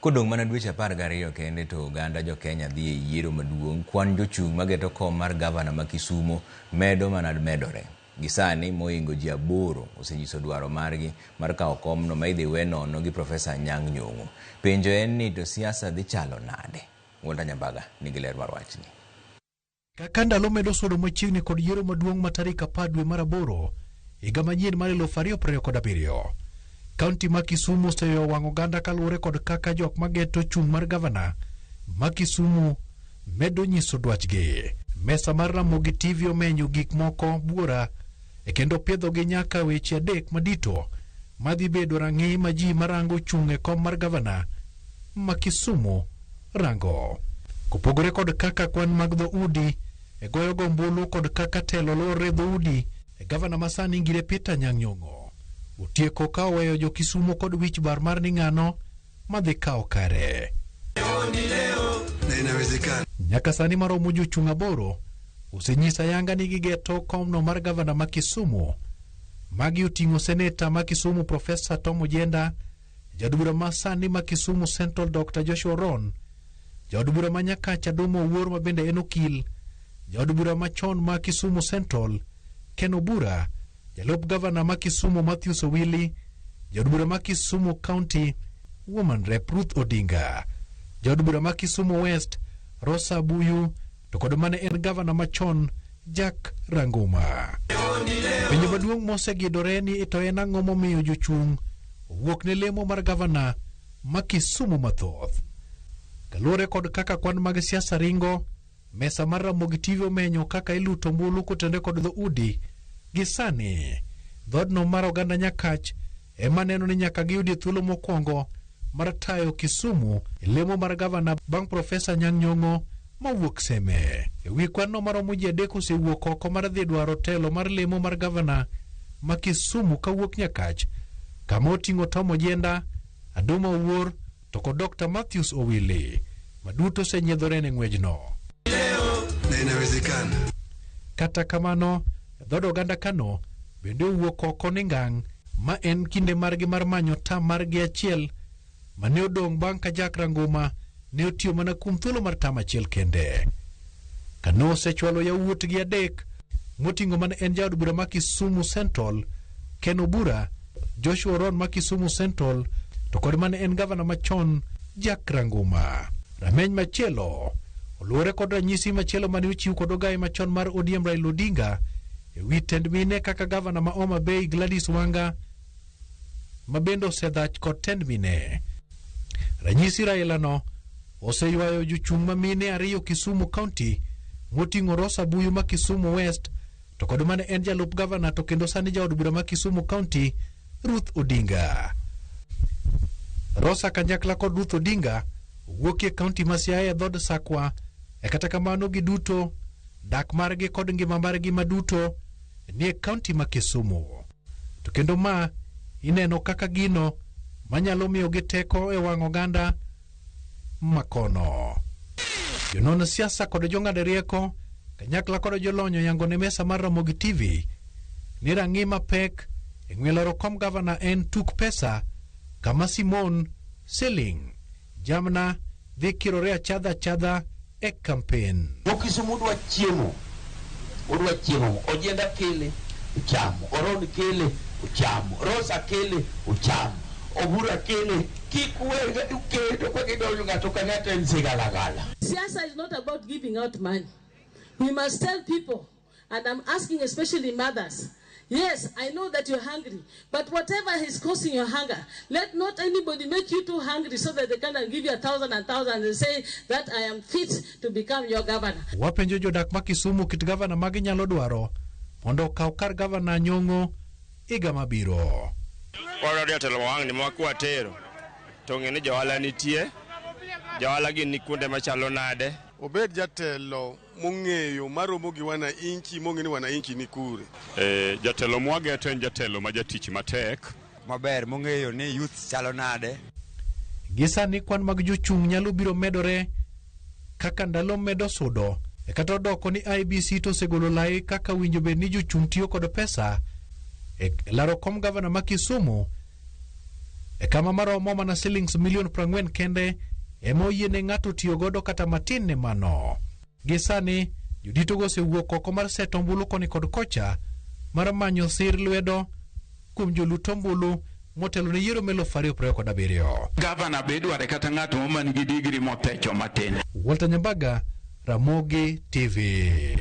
Kodong mana dweche 12 kende to Uganda jo Kenya dhi e yiero maduong', kwan jochung' mageto kom mar gavana ma Kisumu medo mana medore. Gisani moingo ji 8 osenyiso dwaro margi mar kawo komno ma idhi we nono gi Profesa Anyang' Nyong'o. Penjo en ni to siasa dhi chalo nade? Walter Nyambaga nigi ler mar wachni. Kaka ndalo medo sudo machiegni kod yiero maduong' ma tarik 10 dwe mar 8 higa manyien mar 2027. Kaunti ma Kisumu oseyo wang' oganda kaluwore kod kaka jok mageto chung' mar gavana ma Kisumu medo nyiso dwachgi. Mesa mar Ramogi TV omenyo gik moko buora kendo piedhogi nyaka weche 3 madito madhi bedo rang'i ma ji marango chung' e kom mar gavana ma Kisumu rango. Kopogore kod kaka kwan mag dhoudi goyo gombulu kod kaka telo lore dhoudi, gavana masani ngire Peter Anyang' Nyong'o otieko ka oweyo jo Kisumu kod wich bar mar ni ng'ano madhi kawo kare. Nyaka sani maromo jochung' 8 osenyisa yanga ni gigeto komno mar gavana ma Kisumu. Magi oting'o seneta ma Kisumu Profesa Tom Ojenda, jaod bura ma sani ma Kisumu Central Dr. Joshua Ron, jaod bura ma Nyakacha Domo Owuor ma bende en okil, jaod bura machon ma Kisumu Central Ken Obura, jalup gavana ma Kisumu Matthews Owili, jaod bura ma Kisumu County Woman Rep Ruth Odinga, jaod bura ma Kisumu West Rosa Buyu, to kod mane en gavana machon Jack Ranguma. Penjo maduong' mosegidore ni to en ang'o momiyo jochung' wuok ne lemo mar gavana ma Kisumu mathoth. Kaluwore kod kaka kwan mag siasa ringo, mesa mar Ramogi TV omenyo kaka iluto mbulu kotende kod dhoudi. Gisani dhodno mar oganda Nyakach ema neno ni nyaka giyudi thuolo mokwongo mar tayo Kisumu lemo mar gavana bang' Profesa Anyang' Nyong'o mawuok Seme. Ewi kwanno maromo ji 3 osewuok oko mar dhi dwaro telo mar lemo mar gavana ma Kisumu kawuok Nyakach, kama oting'o Tom Ojenda, Adoma Owuor to kod Dr. Matthews Owili, maduto osenyiedhore ne ng'wejno. Kata kamano, dhod oganda Kano bende owuok oko ni ngang' ma en kinde margi mar manyo tam margi achiel mane odong' bang' ka Jack Ranguma ne otiyo mana kuom thuolo mar tam achiel kende. Kano osechwalo yawuotgi 3 moting'o mana en jaod bura ma Kisumu Central Ken Obura, Joshua Ron ma Kisumu Central to kod mane en gavana machon Jack Ranguma. Rameny machielo oluwore kod ranyisi machielo mane ochiw kod ogai machon mar ODM Raila Odinga ewi tend mine kaka gavana ma Homa Bay Gladys Wanga ma bende osedhach kod tend mine. Ranyisi Raila no oseywayo jochung' ma mine 2 Kisumu County moting'o Rosa Buyu ma Kisumu West to kod mane en jalup gavana to kendo sani jaod bura ma Kisumu County Ruth Odinga. Rosa kanyakla kod Ruth Odinga wuokie kaunti ma Siaya dhod Sakwa, kata kamano giduto dak margi kod ngima margi maduto ni e kaunti ma Kisumu. To kendo ma ineno kaka gino manyalo miyo gi teko e wang' oganda makono. Jonon siasa kod jong'ad rieko kanyakla kod jolonyo yango ne mesa mar Ramogi TV ni rang'i mapek e ng'weloro kom gavana en tuk pesa, kama Simon Seling jamna dhi kirore achadha e kampen. Kisumu udwa chiemo, Ojenda kele uchamo, Oron kele uchamo, Rosa kele uchamo, Obura kele kikuwega ukedo kwa kidolo ngatoka ngata nsigalagala. Siasa is not about giving out money. We must tell people, and I'm asking especially mothers, yes, I know that you're hungry, but whatever is causing your hunger, let not anybody make you too hungry so that they can give you 1,000 and say that I am fit to become your governor. Wapenjo jodak ma Kisumu kit gavana magi nyalo dwaro mondo kaw kar gavana Nyong'o higa mabiro. Waro jatelo wang' ni mwakwa tero to ng'e ni johala nitie, johala gi ni kuonde machalo nade. Obed jatelo mong'eyo maromo gi wananchi mong'e ni wananchi ni kure. Jatelo mwageto en jatelo ma jatich matek maber mong'eyo ni youth chalo nade. Gisani kwan mag jochung' nyalo biro medore kaka ndalo medo sudo, kata doko ni IBC to segolo lai kaka winjo bed ni jochung' tiyo kod pesa laro kom gavana ma Kisumu e kama maromo mana shillings milion 40 kende ema oyiene ng'ato tiyo godo kata matin ne mano. Gi sani jodito go osewuok oko mar seto ombulu koni kod kocha mar manyo sir lwedo kuom jolut ombulu motelo ne yiero melo 2027. Gavana be dware kata ng'ato man gi digri mopecho matin. Walter Nyambaga, Ramogi TV.